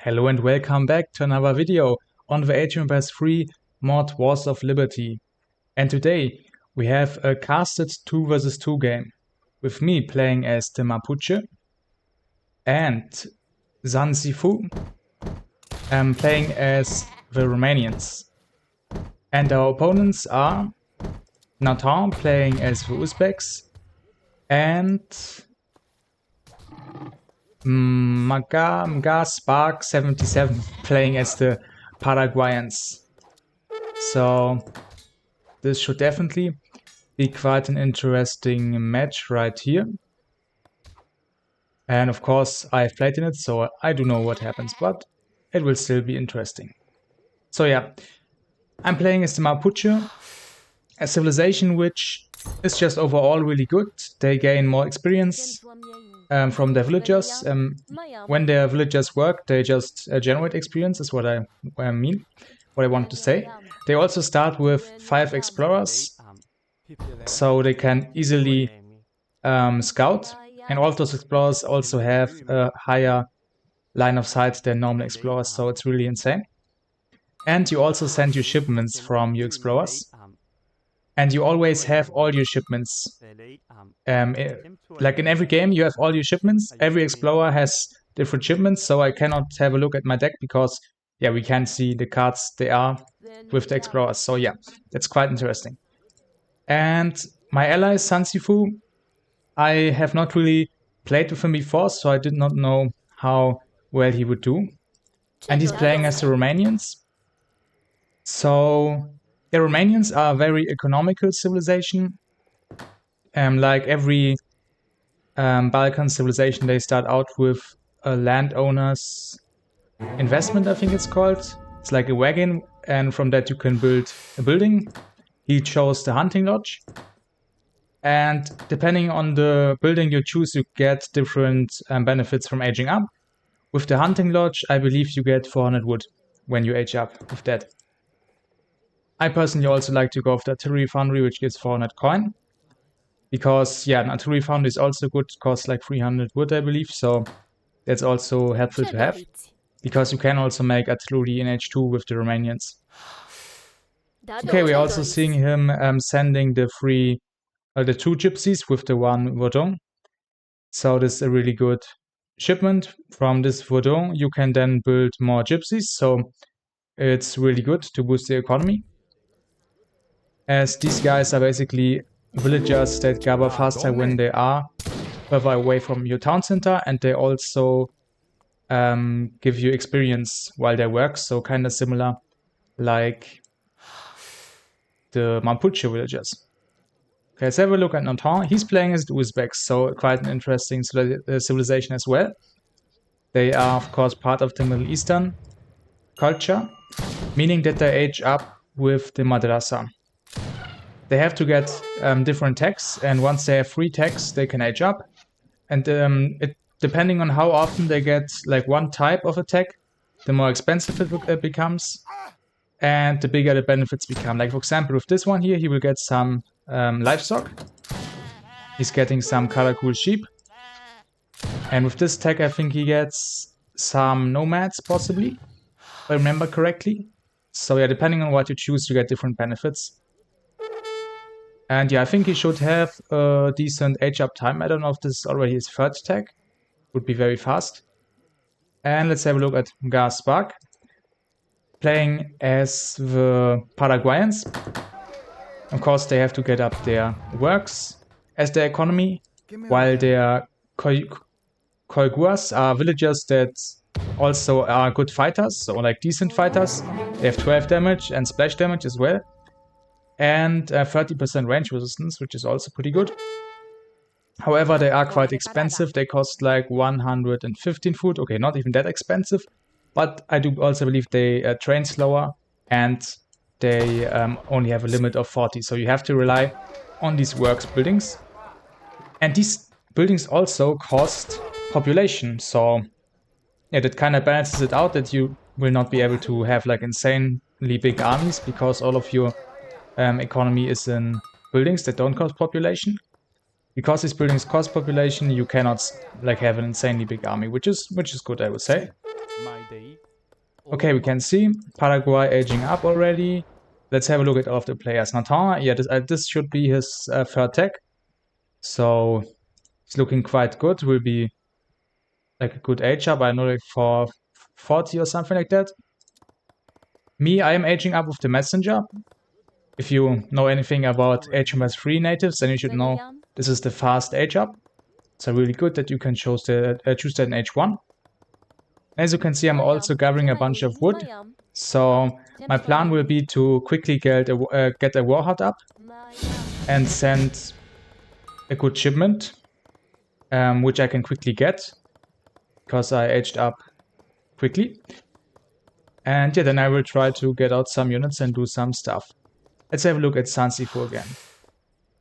Hello and welcome back to another video on the Age of Empires 3 mod Wars of Liberty. And today we have a casted 2 versus 2 game with me playing as the Mapuche and Zanzifu playing as the Romanians. And our opponents are Nathan playing as the Uzbeks and Mga Spark 77 playing as the Paraguayans. So this should definitely be quite an interesting match right here. And of course I've played in it, so I do know what happens, but it will still be interesting. So yeah, I'm playing as the Mapuche, a civilization which is just overall really good. They gain more experience from their villagers. When their villagers work, they just generate experience, is what I mean, what I want to say. They also start with 5 explorers, so they can easily scout, and all those explorers also have a higher line of sight than normal explorers, so it's really insane. And you also send your shipments from your explorers. And you always have all your shipments. Like in every game, you have all your shipments. Every explorer has different shipments, so I cannot have a look at my deck because, yeah, we can't see the cards they are with the explorers. So yeah, that's quite interesting. And my ally Sansifu, I have not really played with him before, so I did not know how well he would do. And he's playing as the Romanians. So the Romanians are a very economical civilization. Like every Balkan civilization, they start out with a landowner's investment, I think it's called. It's like a wagon, and from that you can build a building. He chose the hunting lodge. And depending on the building you choose, you get different benefits from aging up. With the hunting lodge, I believe you get 400 wood when you age up with that. I personally also like to go for the artillery foundry, which gives 400 coin. Because, yeah, an artillery foundry is also good, costs like 300 wood, I believe, so that's also helpful to have. Because you can also make artillery in H2 with the Romanians. Okay, we're also seeing him sending the 2 gypsies with the 1 Vodon. So this is a really good shipment. From this Vodon, you can then build more gypsies, so it's really good to boost the economy. As these guys are basically villagers that gather faster when they are further away from your town center, and they also give you experience while they work, so kind of similar like the Mapuche villagers. Okay, let's have a look at Nantan. He's playing as the Uzbeks, so quite an interesting civilization as well. They are, of course, part of the Middle Eastern culture, meaning that they age up with the madrasa. They have to get different tags, and once they have 3 tags, they can age up. And depending on how often they get like one type of attack, the more expensive it becomes, and the bigger the benefits become. Like for example, with this one here, he will get some livestock. He's getting some cool sheep. And with this tag, I think he gets some nomads, possibly, if I remember correctly. So yeah, depending on what you choose, you get different benefits. And yeah, I think he should have a decent age up time. I don't know if this is already his 3rd tag. Would be very fast. And let's have a look at Mga Spark, playing as the Paraguayans. Of course, they have to get up their works as their economy, while their Koiguas are villagers that also are good fighters, so like decent fighters. They have 12 damage and splash damage as well. And 30% range resistance, which is also pretty good. However, they are quite expensive. They cost like 115 food. Okay, not even that expensive. But I do also believe they train slower, and they only have a limit of 40. So you have to rely on these works buildings. And these buildings also cost population. So yeah, that kind of balances it out, that you will not be able to have like insanely big armies because all of your economy is in buildings that don't cost population. Because these buildings cost population, you cannot like have an insanely big army, which is good, I would say. Okay, we can see Paraguay aging up already. Let's have a look at all of the players. Nathan, yeah, this should be his third tech. So it's looking quite good. Will be like a good age up. I know, like for 40 or something like that. Me, I am aging up with the messenger. If you know anything about HMS3 natives, then you should know this is the fast age up. So really good that you can choose that in H1. As you can see, I'm also gathering a bunch of wood. So my plan will be to quickly get a warhead up and send a good shipment, which I can quickly get because I aged up quickly. And yeah, then I will try to get out some units and do some stuff. Let's have a look at Sansifu again.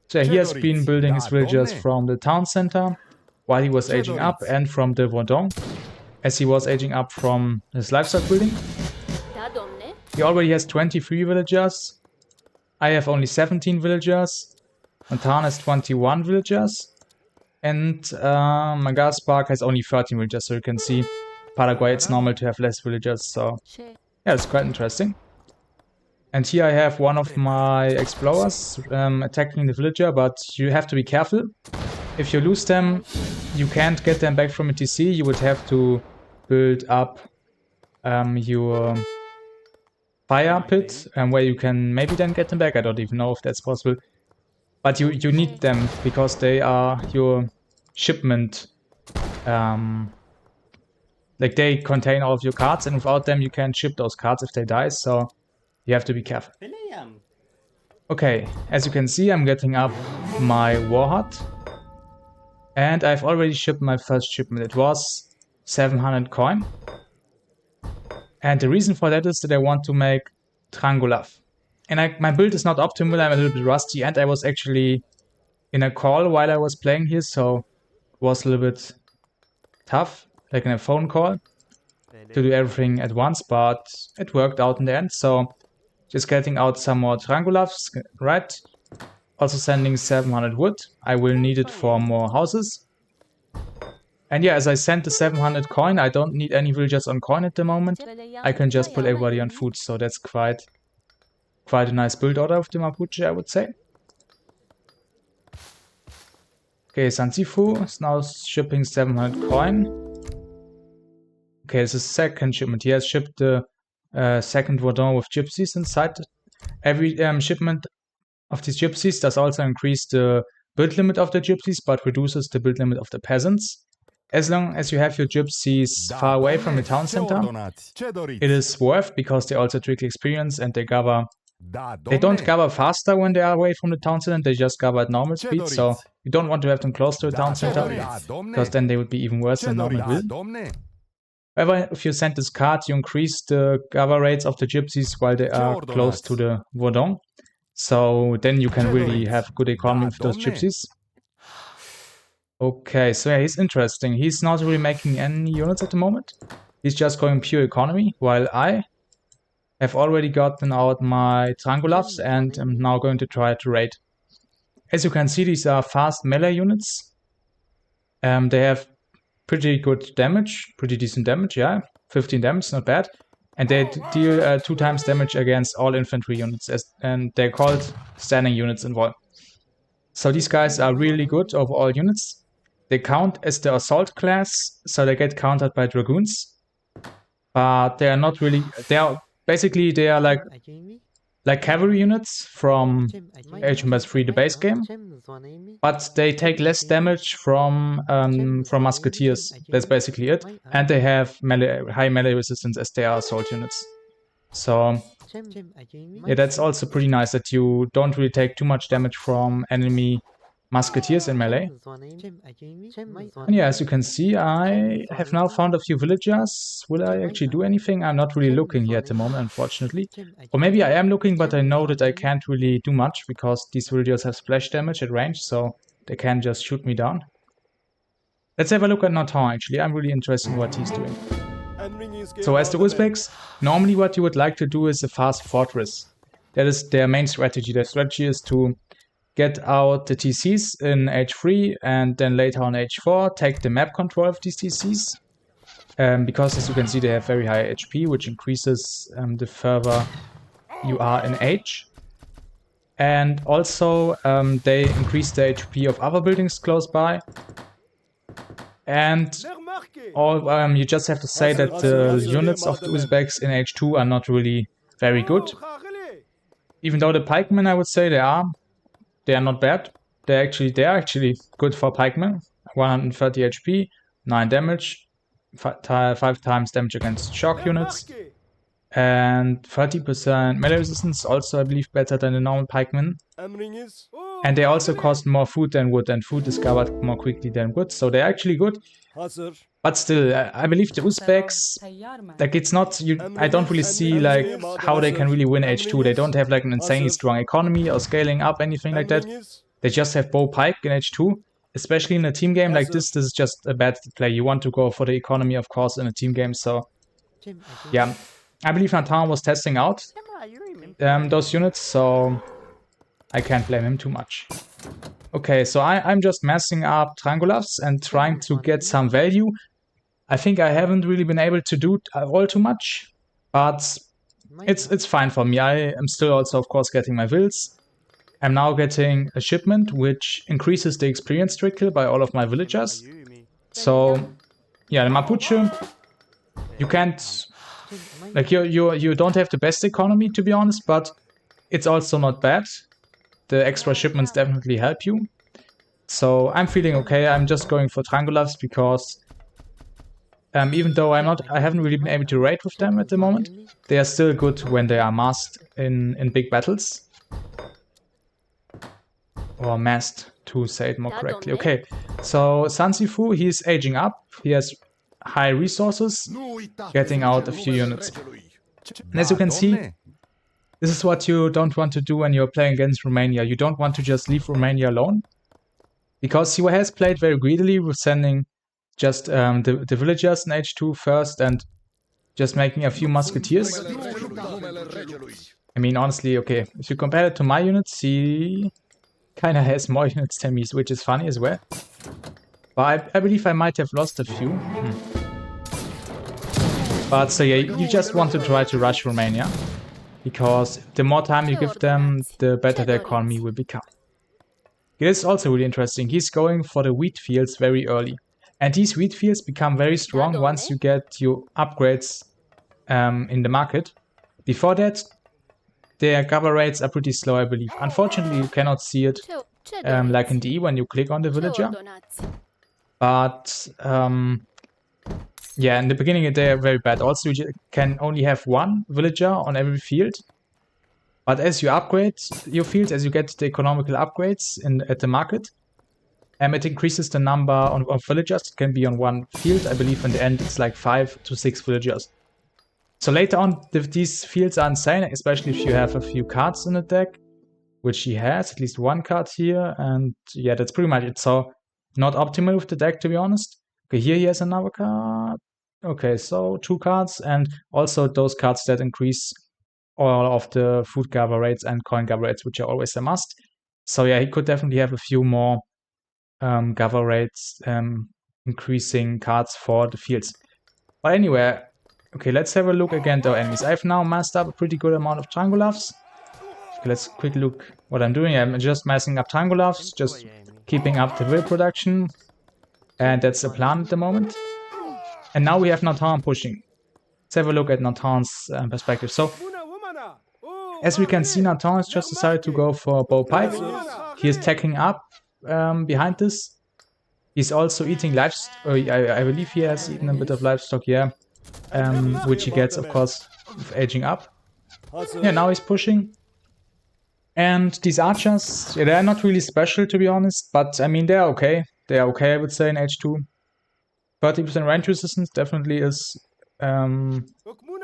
So he has been building his villagers from the town center while he was aging up, and from the Vodong as he was aging up from his livestock building. He already has 23 villagers. I have only 17 villagers. Montan has 21 villagers. And Magaspark has only 13 villagers. So you can see Paraguay, it's normal to have less villagers. So yeah, it's quite interesting. And here I have one of my explorers attacking the villager, but you have to be careful. If you lose them, you can't get them back from a TC. You would have to build up your fire pit, where you can maybe then get them back. I don't even know if that's possible. But you need them because they are your shipment. Like they contain all of your cards, and without them you can't ship those cards if they die. So you have to be careful. Okay, as you can see, I'm getting up my war hut. And I've already shipped my first shipment. It was 700 coin. And the reason for that is that I want to make Trangolaf. And my build is not optimal, I'm a little bit rusty, and I was actually in a call while I was playing here, so it was a little bit tough, like in a phone call, to do everything at once, but it worked out in the end. So just getting out some more Trangolafs, right? Also sending 700 wood. I will need it for more houses. And yeah, as I sent the 700 coin, I don't need any villagers on coin at the moment. I can just put everybody on food, so that's quite a nice build order of the Mapuche, I would say. Okay, Sansifu is now shipping 700 coin. Okay, it's a second shipment. He has shipped the second Vodon with gypsies inside. Every shipment of these gypsies does also increase the build limit of the gypsies, but reduces the build limit of the peasants. As long as you have your gypsies far away from the town center, it is worth, because they also trickle experience and they gather. They don't gather faster when they are away from the town center, they just gather at normal speed, so you don't want to have them close to the town center, because then they would be even worse than normal will. However, if you send this card, you increase the gather rates of the gypsies while they are close to the Vodong. So then you can really have good economy with those gypsies. Okay, so yeah, he's interesting. He's not really making any units at the moment. He's just going pure economy, while I have already gotten out my Trangolafs and am now going to try to raid. As you can see, these are fast melee units. They have pretty good damage, pretty decent damage, yeah. 15 damage, not bad. And they deal 2 times damage against all infantry units, and they're called standing units in War. So these guys are really good over all units. They count as the assault class, so they get countered by dragoons. But they are not really. They are like cavalry units from HMS3, the base game. But they take less damage from musketeers. That's basically it. And they have high melee resistance as they are assault units. So yeah, that's also pretty nice that you don't really take too much damage from enemy musketeers in melee. And yeah, as you can see, I have now found a few villagers. Will I actually do anything? I'm not really looking here at the moment, unfortunately. Or maybe I am looking, but I know that I can't really do much because these villagers have splash damage at range, so they can just shoot me down. Let's have a look at Nathan, actually. I'm really interested in what he's doing. So as the Uzbeks, normally what you would like to do is a fast fortress. That is their main strategy. Their strategy is to get out the TCs in H3 and then later on H4, take the map control of these TCs. because as you can see they have very high HP, which increases the further you are in age. And also they increase the HP of other buildings close by. And you just have to say that the units of the Uzbeks in H2 are not really very good. Even though the pikemen, I would say they are not bad. They are actually good for pikemen. 130 HP, 9 damage, 5 times damage against shock units, and 30% melee resistance, also I believe better than the normal pikemen. And they also cost more food than wood, and food is covered more quickly than wood, so they're actually good. But still, I believe the Uzbeks, like it's not, I don't really see like how they can really win H2. They don't have like an insanely strong economy or scaling up, anything like that. They just have bow pike in H2. Especially in a team game like this is just a bad play. You want to go for the economy, of course, in a team game, so yeah. I believe Nathan was testing out those units, so I can't blame him too much. Okay, so I'm just messing up Triangulavs and trying to get some value. I think I haven't really been able to do all too much, but it's fine for me. I am still also, of course, getting my wills. I'm now getting a shipment, which increases the experience trickle by all of my villagers. So, yeah, the Mapuche, you can't, like, you don't have the best economy, to be honest, but it's also not bad. The extra shipments definitely help you. So I'm feeling okay. I'm just going for Triangulavs because even though I haven't really been able to raid with them at the moment, they are still good when they are masked in big battles. Or masked, to say it more correctly. Okay, so Sansifu, he's aging up. He has high resources, getting out a few units. And as you can see, this is what you don't want to do when you're playing against Romania. You don't want to just leave Romania alone. Because he has played very greedily with sending just the villagers in H2 first and just making a few musketeers. I mean, honestly, okay, if you compare it to my units, he kinda has more units than me, which is funny as well. But I believe I might have lost a few. But so yeah, you just want to try to rush Romania, because the more time you give them, the better their economy will become. It is also really interesting. He's going for the wheat fields very early. And these wheat fields become very strong once you get your upgrades in the market. Before that, their cover rates are pretty slow, I believe. Unfortunately, you cannot see it like in DE when you click on the villager. But yeah, in the beginning they are very bad. Also, you can only have one villager on every field. But as you upgrade your fields, as you get the economical upgrades at the market, it increases the number of villagers. It can be on one field. I believe in the end it's like 5 to 6 villagers. So later on, these fields are insane, especially if you have a few cards in the deck, which he has, at least one card here, and yeah, that's pretty much it. So not optimal with the deck, to be honest. Okay, here he has another card. Okay, so 2 cards, and also those cards that increase all of the food gather rates and coin gather rates, which are always a must. So yeah, he could definitely have a few more gather rates increasing cards for the fields. But anyway, okay, let's have a look again at our enemies. I've now massed up a pretty good amount of Triangulavs. Okay, let's quick look what I'm doing. I'm just massing up Triangulavs, just keeping up the will production. And that's the plan at the moment. And now we have Nathan pushing. Let's have a look at Nathan's perspective. So, as we can see, Nathan has just decided to go for bow pike. He is tacking up behind this. He's also eating livestock. I believe he has eaten a bit of livestock, yeah. Which he gets, of course, with aging up. Yeah, now he's pushing. And these archers, yeah, they're not really special, to be honest. But, I mean, they're okay. They are okay, I would say, in H2. 30% range resistance definitely is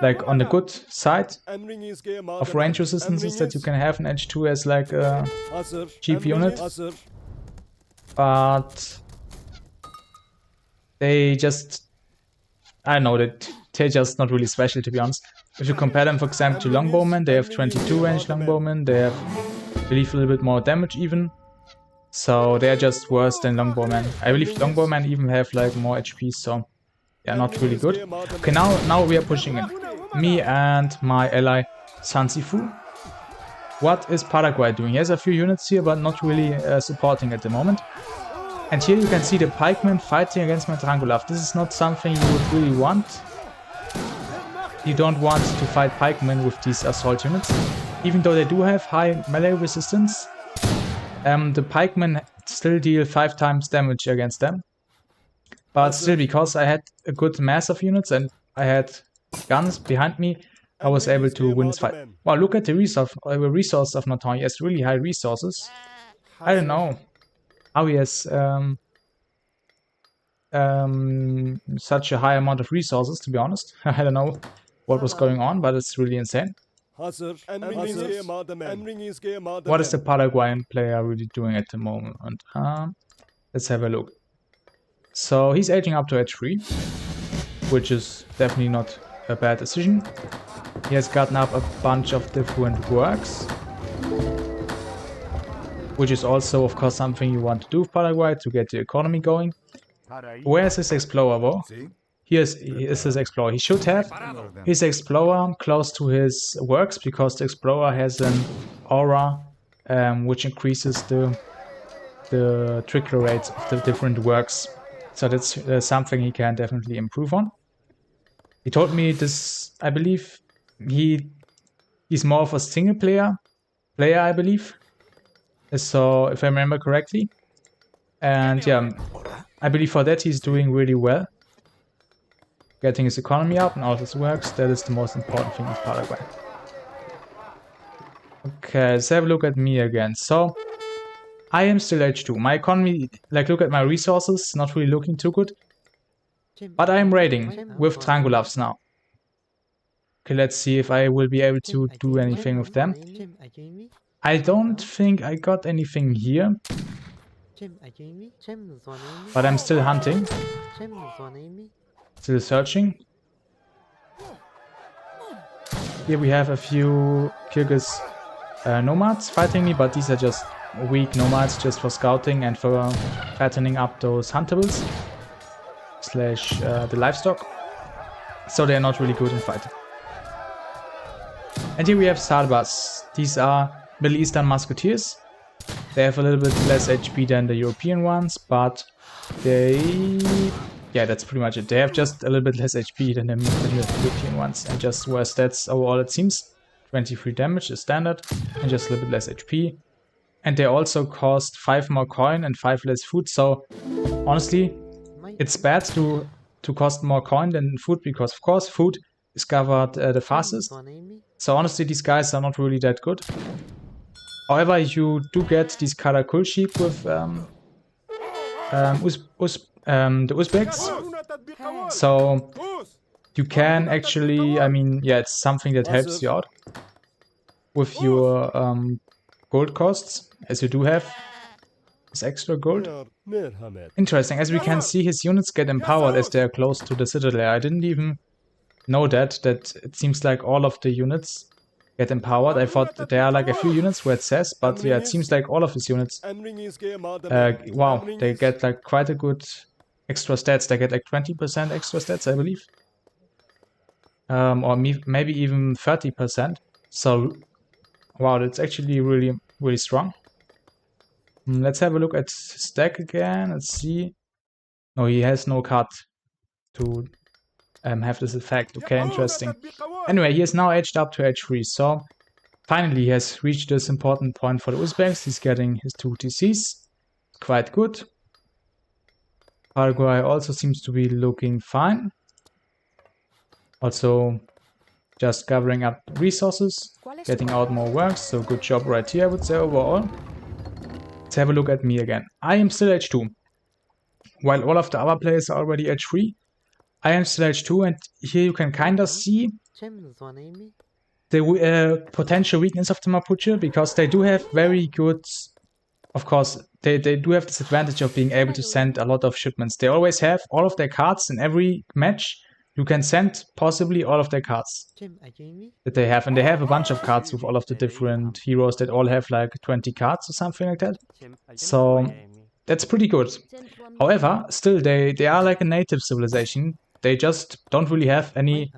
like on the good side of range resistances that you can have in H2 as like a cheap unit. But they just, I don't know, they're just not really special, to be honest. If you compare them, for example, to longbowmen, they have 22 range longbowmen. They have, I believe, a little bit more damage even. So they're just worse than longbowmen. I believe longbowmen even have like more HP, so Yeah, not really good. Okay, now we are pushing in. Me and my ally Sansifu. What is Paraguay doing? He has a few units here, but not really supporting at the moment. And here you can see the pikemen fighting against my Drangulav. This is not something you would really want. You don't want to fight pikemen with these assault units. Even though they do have high melee resistance, the pikemen still deal 5 times damage against them. But still, because I had a good mass of units and I had guns behind me, I was able to win this fight. Wow, look at the resources of Natan. He has really high resources. I don't know how he has such a high amount of resources, to be honest. I don't know what was going on, but it's really insane. What is the Paraguayan player really doing at the moment? Let's have a look. So he's aging up to H3, which is definitely not a bad decision. He has gotten up a bunch of different works, which is also, of course, something you want to do with Paraguay to get the economy going. Where's his explorer, though? Here is his explorer. He should have his explorer close to his works, because the explorer has an aura which increases the trickle rates of the different works. So that's something he can definitely improve on. He told me this, I believe he's more of a single player, I believe. So if I remember correctly. And yeah, I believe for that he's doing really well. Getting his economy up and all his works, that is the most important thing in Paraguay. Okay, let's have a look at me again. So, I am still H2. My economy, like, look at my resources, not really looking too good. But I am raiding with Trangulavs now. Okay, let's see if I will be able to do anything with them. I don't think I got anything here. But I'm still hunting. Still searching. Here we have a few Kyrgyz nomads fighting me, but these are just weak nomads just for scouting and for fattening up those huntables slash the livestock. So they're not really good in fighting. And here we have Sarbas. These are Middle Eastern musketeers. They have a little bit less HP than the European ones, but yeah, that's pretty much it. They have just a little bit less HP than the European ones, and just worse stats overall, it seems. 23 damage is standard, and just a little bit less HP. And they also cost 5 more coin and 5 less food, so honestly, it's bad to cost more coin than food, because of course food is covered the fastest. So honestly, these guys are not really that good. However, you do get these Karakul sheep with the Uzbeks. So you can actually, I mean, yeah, it's something that helps you out with your gold costs, as you do have this extra gold. Interesting, as we can see, his units get empowered as they are close to the citadel. I didn't even know that it seems like all of the units get empowered. I thought that there are like a few units where it says, but yeah, it seems like all of his units, wow, they get like quite a good extra stats. They get like 20% extra stats, I believe. Or maybe even 30%. So, wow, that's actually really, really strong. Let's have a look at his deck again. Let's see. No, he has no card to have this effect. Okay, interesting. Anyway, he is now aged up to H3, so finally he has reached this important point for the Uzbeks. He's getting his 2 TCs. Quite good. Paraguay also seems to be looking fine. Also just gathering up resources, getting out more works, so good job right here, I would say, overall. Let's have a look at me again. I am still H2. While all of the other players are already H3, I am still H2, and here you can kind of see the potential weakness of the Mapuche, because they do have very good, of course, they do have this advantage of being able to send a lot of shipments. They always have all of their cards in every match. You can send possibly all of their cards that they have, and they have a bunch of cards with all of the different heroes that all have like 20 cards or something like that. So that's pretty good. However, still they are like a native civilization. They just don't really have any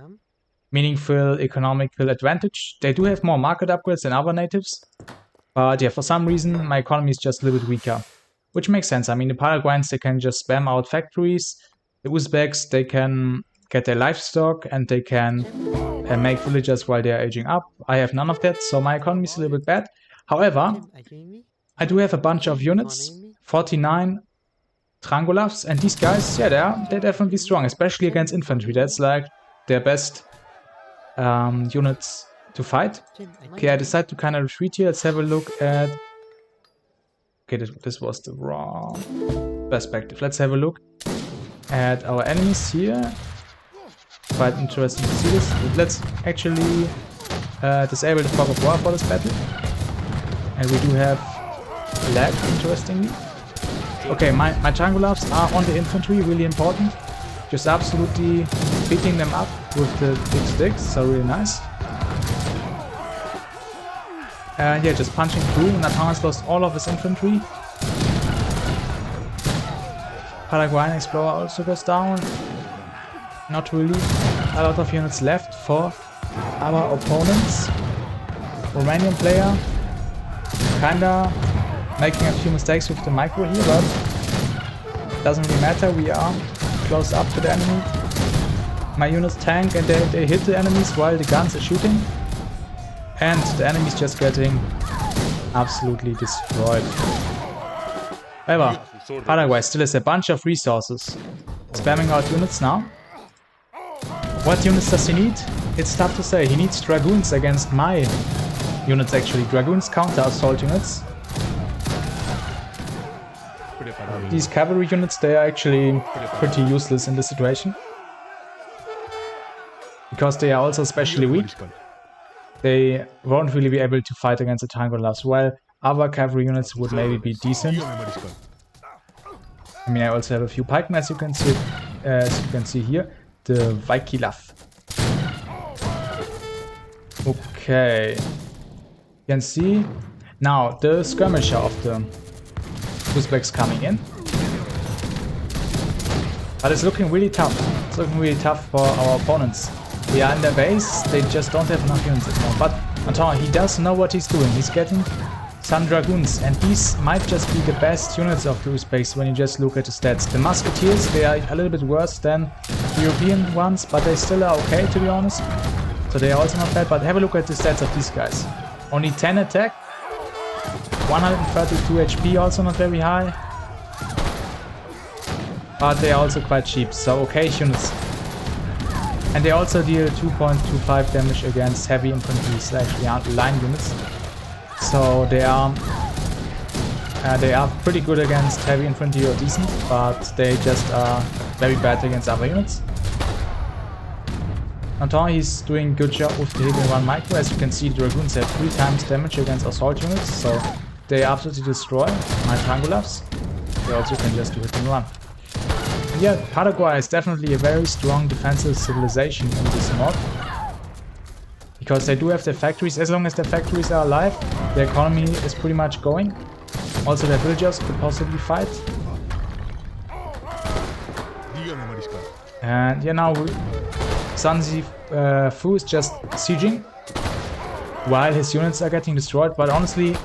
meaningful economical advantage. They do have more market upgrades than other natives. But yeah, for some reason, my economy is just a little bit weaker. Which makes sense. I mean, the Paraguayans, they can just spam out factories. The Uzbeks, they can get their livestock and they can make villagers while they are aging up. I have none of that, so my economy is a little bit bad. However, I do have a bunch of units, 49 Trangolavs, and these guys, yeah, they're definitely strong, especially against infantry. That's like their best units to fight. Okay, I decided to kind of retreat here. Let's have a look at... Okay, this was the wrong perspective. Let's have a look at our enemies here. Quite interesting to see this. Let's actually disable the fog of war for this battle. And we do have lag, interestingly. Okay, my Trangolavs are on the infantry, really important. Just absolutely beating them up with the big sticks, so really nice. And yeah, just punching through. Nathan has lost all of his infantry. Paraguayan Explorer also goes down. Not really a lot of units left for our opponents. Romanian player kinda making a few mistakes with the micro here, but doesn't really matter. We are close up to the enemy. My units tank and they hit the enemies while the guns are shooting. And the enemy's just getting absolutely destroyed. However, Paraguay still has a bunch of resources. Spamming out units now. What units does he need? It's tough to say. He needs dragoons against my units actually. Dragoons counter assault units. These cavalry units, they are actually pretty useless in this situation. Because they are also especially weak. They won't really be able to fight against the Trangolavs, while other cavalry units would maybe be decent. I mean, I also have a few pikemen, as you can see here. The Vaikilav. Okay. You can see now the skirmisher of the Uzbeks coming in. But it's looking really tough. It's looking really tough for our opponents. They are in their base, they just don't have enough units anymore. But Anton, he does know what he's doing. He's getting some dragoons, and these might just be the best units of the Uzbeks when you just look at the stats. The musketeers, they are a little bit worse than the European ones, but they still are okay, to be honest. So they are also not bad, but have a look at the stats of these guys. Only 10 attack, 132 HP, also not very high. But they are also quite cheap, so okay units. And they also deal 2.25 damage against heavy infantry / line units. So they are pretty good against heavy infantry or decent, but they just are very bad against other units. Anton, he's doing a good job with the hit and run micro. As you can see, the dragoons have 3 times damage against assault units, so they absolutely destroy my Trangolavs. They also can just do hit and run. Yeah, Paraguay is definitely a very strong defensive civilization in this mod. Because they do have their factories. As long as their factories are alive, their economy is pretty much going. Also their villagers could possibly fight. And yeah, now Sanzi Fu is just sieging while his units are getting destroyed. But honestly,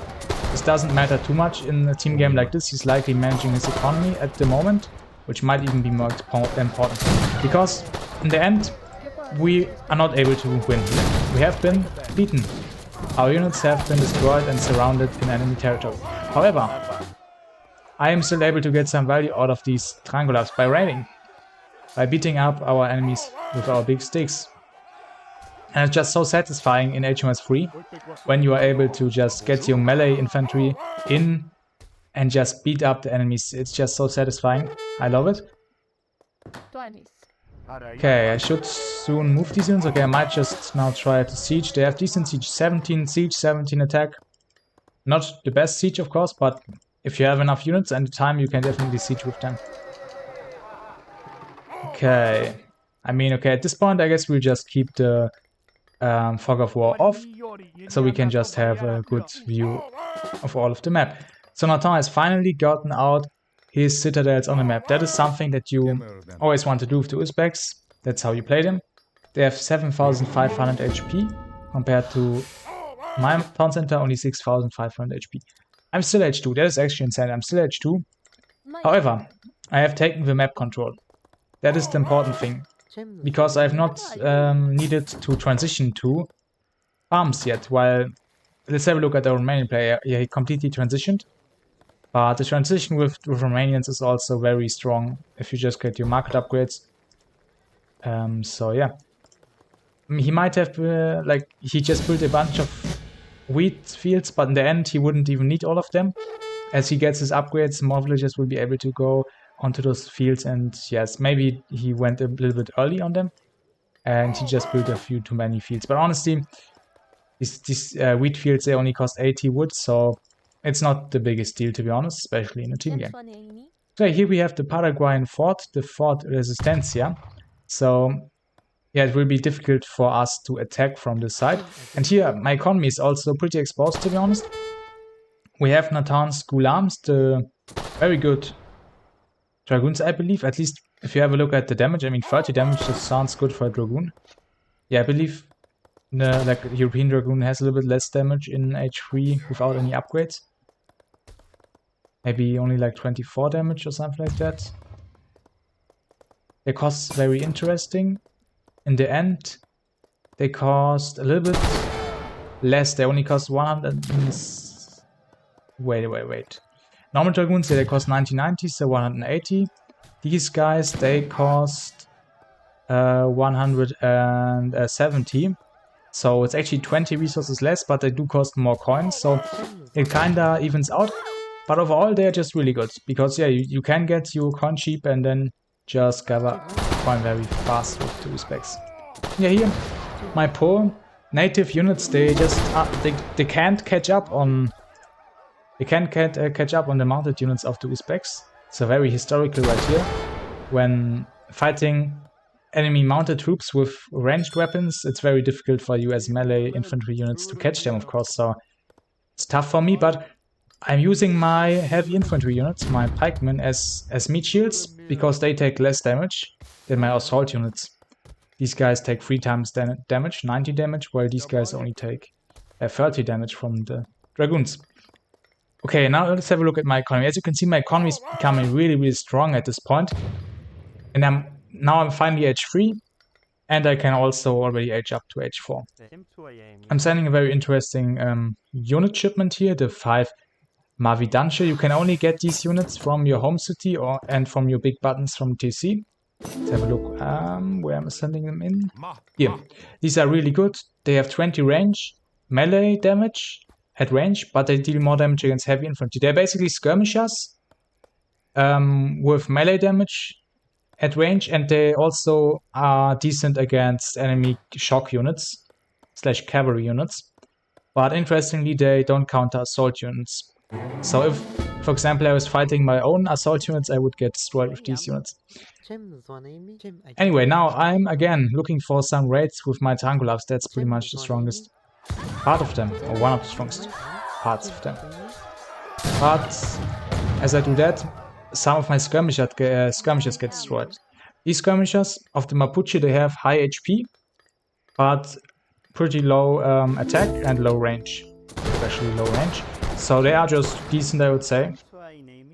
this doesn't matter too much in a team game like this. He's likely managing his economy at the moment, which might even be more important. Because in the end, we are not able to win here. We have been beaten. Our units have been destroyed and surrounded in enemy territory. However, I am still able to get some value out of these Trangolavs by raiding. By beating up our enemies with our big sticks. And it's just so satisfying in HMS3 when you are able to just get your melee infantry in and just beat up the enemies. It's just so satisfying. I love it. Okay, I should soon move these units. Okay, I might just now try to siege. They have decent siege. 17 siege, 17 attack. Not the best siege, of course, but if you have enough units and time, you can definitely siege with them. Okay. I mean, okay, at this point, I guess we'll just keep the fog of war off, so we can just have a good view of all of the map. So Nathan has finally gotten out his citadels on the map. That is something that you always want to do with the Uzbeks. That's how you play them. They have 7,500 HP compared to my town center, only 6,500 HP. I'm still H2. That is actually insane. I'm still H2. However, I have taken the map control. That is the important thing. Because I have not needed to transition to farms yet. While, let's have a look at the Romanian player. Yeah, he completely transitioned. But the transition with Romanians is also very strong if you just get your market upgrades. So yeah. He might have, he just built a bunch of wheat fields, but in the end he wouldn't even need all of them. As he gets his upgrades, more villagers will be able to go onto those fields, and yes, maybe he went a little bit early on them, and he just built a few too many fields. But honestly, these wheat fields, they only cost 80 wood, so it's not the biggest deal, to be honest, especially in a team game. So here we have the Paraguayan fort, the Fort Resistencia. So yeah, it will be difficult for us to attack from this side. And here, my economy is also pretty exposed, to be honest. We have Natan's Gulams, the very good Dragoons, I believe. At least if you have a look at the damage, I mean 30 damage, that sounds good for a Dragoon. Yeah, I believe the European Dragoon has a little bit less damage in H3 without any upgrades. Maybe only like 24 damage or something like that. Their costs very interesting. In the end, they cost a little bit less. They only cost 100. Wait. Normal Dragoons, they cost 90, so 180. These guys, they cost 170. So it's actually 20 resources less, but they do cost more coins. So it kinda evens out. But overall, they're just really good. Because yeah, you can get your coin cheap and then just gather coin very fast with the Uzbeks. Yeah, here, my poor native units, they just they can't catch up on. They can't catch up on the mounted units of the Uzbeks. It's a very historical right here. When fighting enemy mounted troops with ranged weapons, it's very difficult for you as melee infantry units to catch them, of course. So it's tough for me, but I'm using my heavy infantry units, my pikemen, as meat shields because they take less damage than my assault units. These guys take 3 times damage, 90 damage, while these guys only take 30 damage from the Dragoons. Okay, now let's have a look at my economy. As you can see, my economy is becoming really, really strong at this point. And now I'm finally H3, and I can also already age up to H4. I'm sending a very interesting unit shipment here, the 5 Mavidanche. You can only get these units from your home city and from your big buttons from TC. Let's have a look. Where am I sending them in? Here. These are really good. They have 20 range, melee damage at range, but they deal more damage against heavy infantry. They're basically skirmishers with melee damage at range, and they also are decent against enemy shock units / cavalry units. But interestingly, they don't counter assault units. So if, for example, I was fighting my own assault units, I would get destroyed with these units. Anyway, now I'm again looking for some raids with my Tangulavs. That's pretty much the strongest part of them, or one of the strongest parts of them. But as I do that, some of my skirmishers get destroyed. These skirmishers of the Mapuche, they have high HP, but pretty low attack and low range, especially low range. So they are just decent, I would say.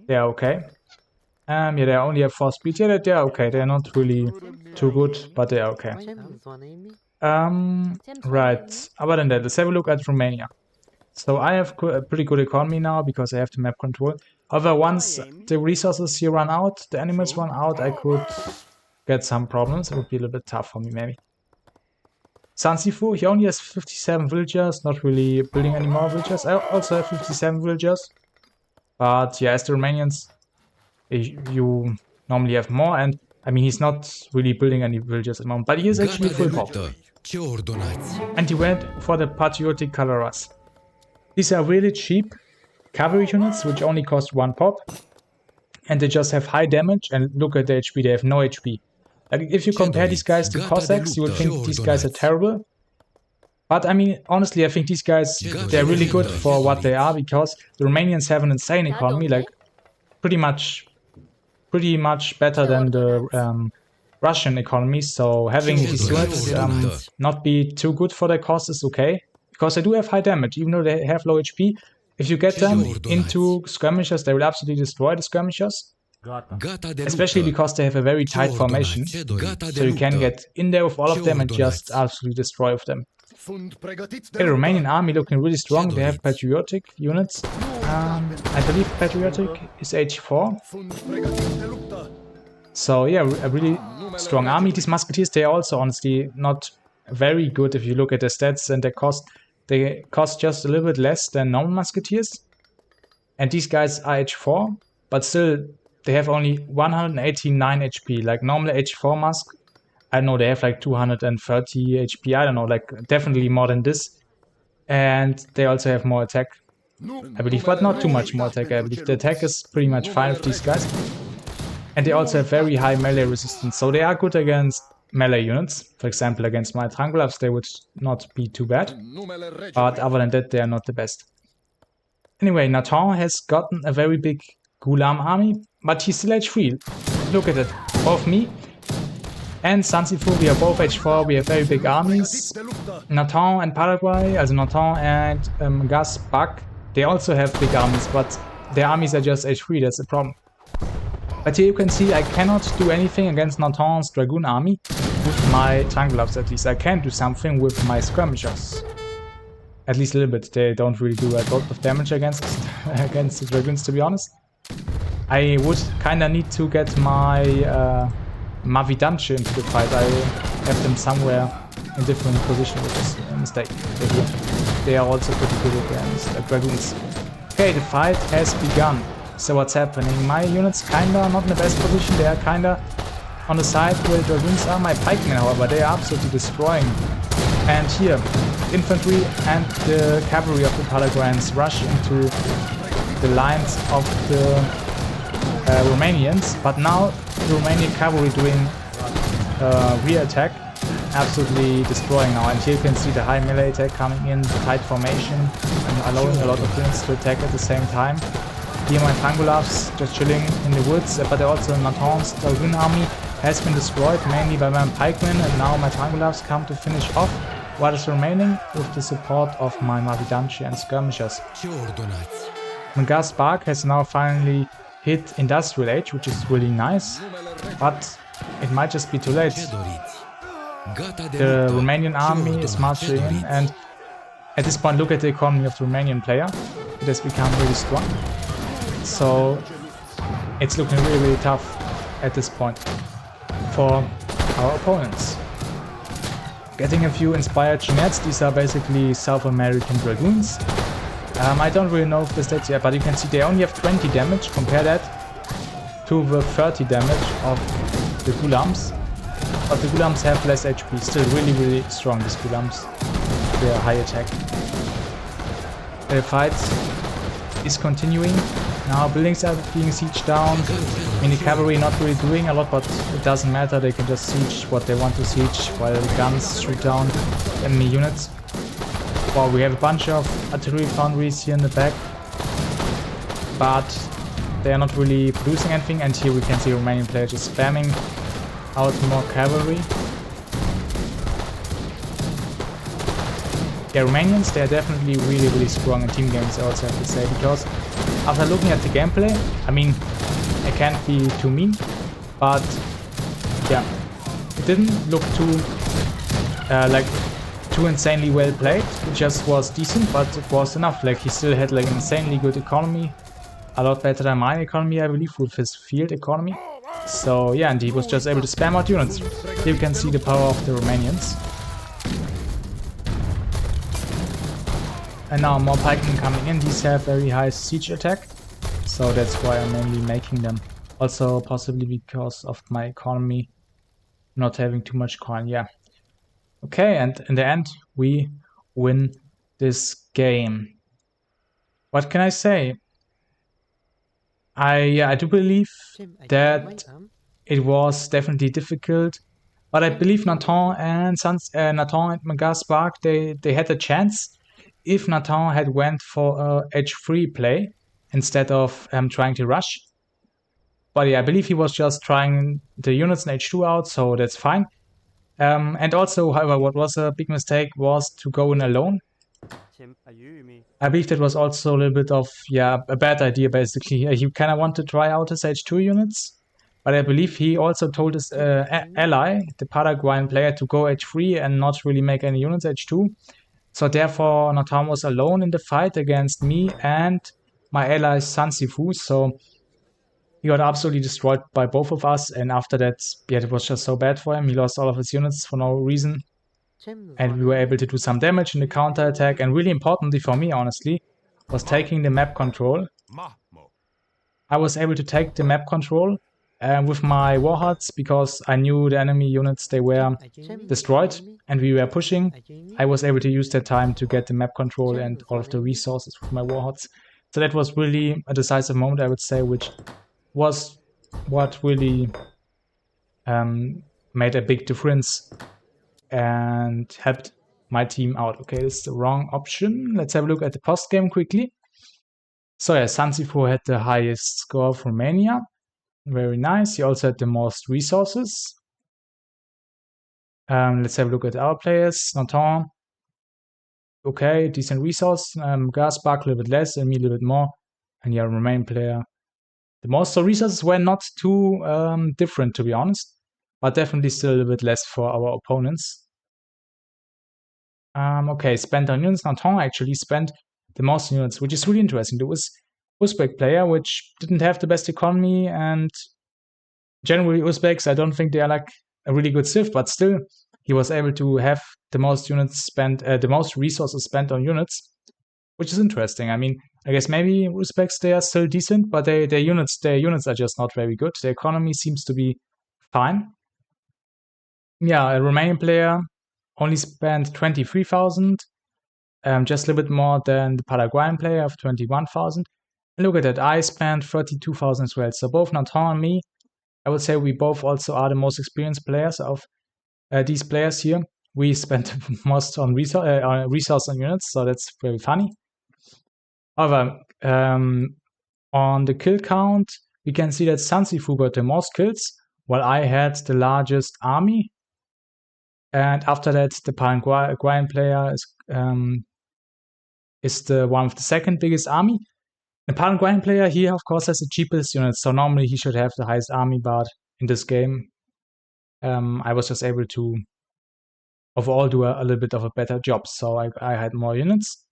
They are okay. Yeah, they only have 4 speed. Yeah, they are okay. They are not really too good, but they are okay. Right. Other than that, let's have a look at Romania. So I have a pretty good economy now because I have the map control. However, once the resources here run out, the animals run out, I could get some problems. It would be a little bit tough for me, maybe. Sansifu, he only has 57 villagers, not really building any more villagers. I also have 57 villagers. But yeah, as the Romanians, you normally have more, and I mean, he's not really building any villagers at the moment, but he is actually full pop. And he went for the patriotic coloras. These are really cheap cavalry units, which only cost 1 pop, and they just have high damage, and look at the HP, they have no HP. Like, if you compare these guys to Cossacks, you would think these guys are terrible. But I mean, honestly, I think these guys, they're really good for what they are, because the Romanians have an insane economy, like pretty much better than the Russian economy, so having these units not be too good for their cost is okay, because they do have high damage, even though they have low HP. If you get them into skirmishes, they will absolutely destroy the skirmishes, especially because they have a very tight formation, so you can get in there with all of them and just absolutely destroy with them. Okay, the Romanian army looking really strong. They have patriotic units. I believe patriotic is H4. So yeah, a really strong army. These musketeers, they are also honestly not very good if you look at their stats and their cost. They cost just a little bit less than normal musketeers. And these guys are H4, but still they have only 189 HP. Like normal H4 musk, I don't know, they have like 230 HP. I don't know, like definitely more than this. And they also have more attack, I believe, but not too much more attack. I believe the attack is pretty much fine with these guys. And they also have very high melee resistance, so they are good against melee units. For example, against my Trangulafs, they would not be too bad. But other than that, they are not the best. Anyway, Nathan has gotten a very big Gulam army, but he's still H3. Look at it. Both me and Sansifu, we are both H4, we have very big armies. Nathan and Paraguay, also Nathan and Gas Bak, they also have big armies, but their armies are just H3, that's the problem. But here you can see I cannot do anything against Nathan's Dragoon army with my Trangulafs at least. I can do something with my skirmishers. At least a little bit. They don't really do a lot of damage against the Dragoons, to be honest. I would kinda need to get my Mavidanche into the fight. I have them somewhere in different position, which is a mistake. Here. They are also pretty good against Dragoons. Okay, the fight has begun. So what's happening? My units kinda not in the best position. They are kinda on the side where the Dragoons are. My pikemen, however, they are absolutely destroying. And here, infantry and the cavalry of the Paraguayans rush into the lines of the Romanians. But now the Romanian cavalry doing rear attack, absolutely destroying now. And here you can see the high melee attack coming in, the tight formation, and allowing a lot of units to attack at the same time. Here my Trangulafs just chilling in the woods, but also Nathan's Dragoon army has been destroyed mainly by my pikemen, and now my Trangulafs come to finish off what is remaining with the support of my Mavidanche and skirmishers. Gas Bark has now finally hit Industrial Age, which is really nice, but it might just be too late. The Romanian army is marching in, and at this point look at the economy of the Romanian player. It has become really strong. So it's looking really, really tough at this point for our opponents. Getting a few inspired Chinettes. These are basically South American Dragoons. I don't really know if the stats yet, but you can see they only have 20 damage. Compare that to the 30 damage of the Gulams. But the Gulams have less HP. Still really, really strong, these Gulams. They are high attack. The fight is continuing. Now buildings are being sieged down. I mean, the cavalry not really doing a lot, but it doesn't matter. They can just siege what they want to siege while the guns shoot down enemy units. Well, we have a bunch of artillery foundries here in the back, but they are not really producing anything. And here we can see Romanian players just spamming out more cavalry. Yeah, Romanians, they are definitely really, really strong in team games, I also have to say, because after looking at the gameplay, I mean, I can't be too mean, but yeah, it didn't look too, too insanely well played. It just was decent, but it was enough. Like, he still had like an insanely good economy, a lot better than my economy, I believe, with his field economy. So yeah, and he was just able to spam out units. Here you can see the power of the Romanians. And now more pikemen coming in. These have very high siege attack, so that's why I'm mainly making them. Also possibly because of my economy not having too much coin. Yeah. Okay, and in the end we win this game. What can I say? I do believe that it was definitely difficult, but I believe Nathan and Magas Bark, they had a chance if Nathan had went for a H3 play instead of trying to rush. But yeah, I believe he was just trying the units in H2 out, so that's fine. And also, however, what was a big mistake was to go in alone. I believe that was also a little bit of, yeah, a bad idea, basically. He kind of wanted to try out his H2 units, but I believe he also told his ally, the Paraguayan player, to go H3 and not really make any units H2. So therefore, Nathan was alone in the fight against me and my ally Sansifu. So he got absolutely destroyed by both of us. And after that, yeah, it was just so bad for him. He lost all of his units for no reason. And we were able to do some damage in the counter attack. And really importantly for me, honestly, was taking the map control. I was able to take the map control with my warheads because I knew the enemy units, they were destroyed and we were pushing. I was able to use that time to get the map control and all of the resources with my warheads. So that was really a decisive moment, I would say, which was what really made a big difference and helped my team out. Okay, this is the wrong option. Let's have a look at the post game quickly. So yeah, Sansifu had the highest score from Romania. Very nice. He also had the most resources. Let's have a look at our players. Nathan, okay, decent resource. Gaspark a little bit less, and me a little bit more. And yeah, Romanian player the most. So resources were not too different, to be honest, but definitely still a little bit less for our opponents. Okay, spent on units. Nathan actually spent the most units, which is really interesting. There was Uzbek player, which didn't have the best economy, and generally Uzbeks, I don't think they are like a really good civ, but still, he was able to have the most units spent, the most resources spent on units, which is interesting. I mean, I guess maybe Uzbeks, they are still decent, but their units are just not very good. The economy seems to be fine. Yeah, a Romanian player only spent 23,000, just a little bit more than the Paraguayan player of 21,000. And look at that, I spent 32,000 as well. So both Nathan and me, I would say we both also are the most experienced players of these players here. We spent most on resource on units, so that's very funny. However, on the kill count, we can see that Sansifu got the most kills, while I had the largest army. And after that, the Paraguayan player is the one with the second biggest army. The Paraguayan player here, of course, has the cheapest units, so normally he should have the highest army, but in this game, I was just able to overall do a little bit of a better job, so I had more units.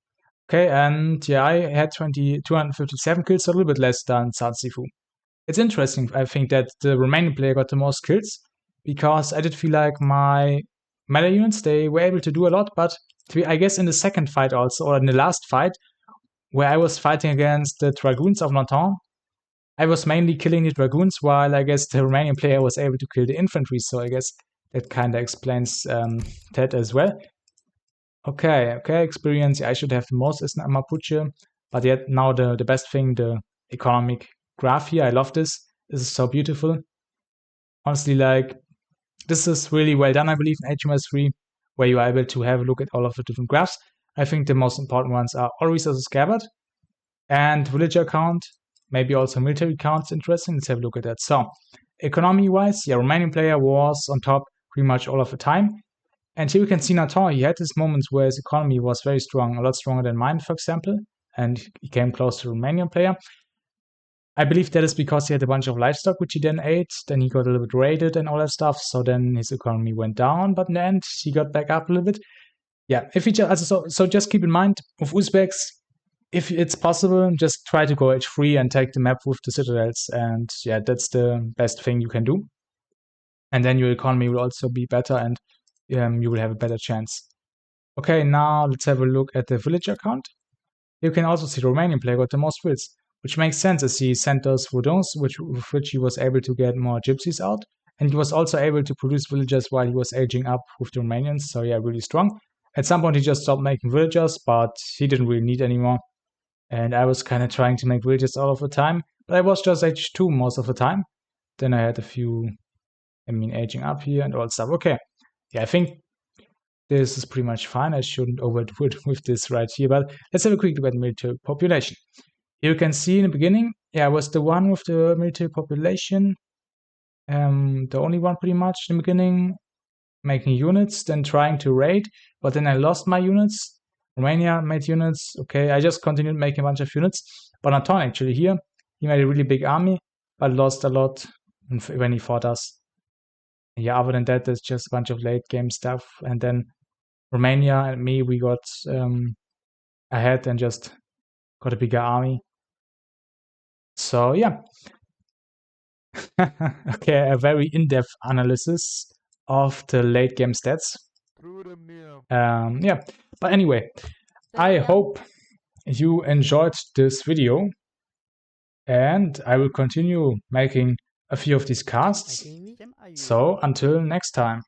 Okay, and yeah, I had 257 kills, so a little bit less than Sansifu. It's interesting, I think, that the Romanian player got the most kills, because I did feel like my meta units, they were able to do a lot, but I guess in the second fight also, or in the last fight, where I was fighting against the Dragoons of Nathan, I was mainly killing the Dragoons, while I guess the Romanian player was able to kill the infantry, so I guess that kind of explains that as well. Okay, experience. I should have the most as Mapuche, but yet now the best thing, the economic graph here. I love this. This is so beautiful. Honestly, like, this is really well done, I believe, in HMS3, where you are able to have a look at all of the different graphs. I think the most important ones are all resources gathered and villager count, maybe also military count is interesting. Let's have a look at that. So, economy-wise, yeah, Romanian player was on top pretty much all of the time. And here we can see Nathan, he had his moments where his economy was very strong, a lot stronger than mine, for example, and he came close to the Romanian player. I believe that is because he had a bunch of livestock, which he then ate. Then he got a little bit raided and all that stuff. So then his economy went down, but in the end, he got back up a little bit. Yeah, if he just, so just keep in mind, with Uzbeks, if it's possible, just try to go H3 and take the map with the citadels. And yeah, that's the best thing you can do. And then your economy will also be better and you will have a better chance. Okay, now let's have a look at the villager count. You can also see the Romanian player got the most vills, which makes sense as he sent those Vodons, with which he was able to get more gypsies out. And he was also able to produce villagers while he was aging up with the Romanians, so yeah, really strong. At some point he just stopped making villagers, but he didn't really need anymore. And I was kind of trying to make villagers all of the time, but I was just H2 most of the time. Then I had a few, aging up here and all that stuff. Okay, yeah, I think this is pretty much fine. I shouldn't overdo it with this right here, but let's have a quick look at military population. Here you can see in the beginning, yeah, I was the one with the military population, the only one pretty much in the beginning, making units, then trying to raid, but then I lost my units. Romania made units. Okay, I just continued making a bunch of units. But Anton actually here, he made a really big army, but lost a lot when he fought us. Yeah, other than that, there's just a bunch of late game stuff. And then Romania and me, we got ahead and just got a bigger army. So yeah. Okay, a very in-depth analysis of the late game stats. Yeah, but anyway, I hope you enjoyed this video, and I will continue making a few of these casts. So until next time.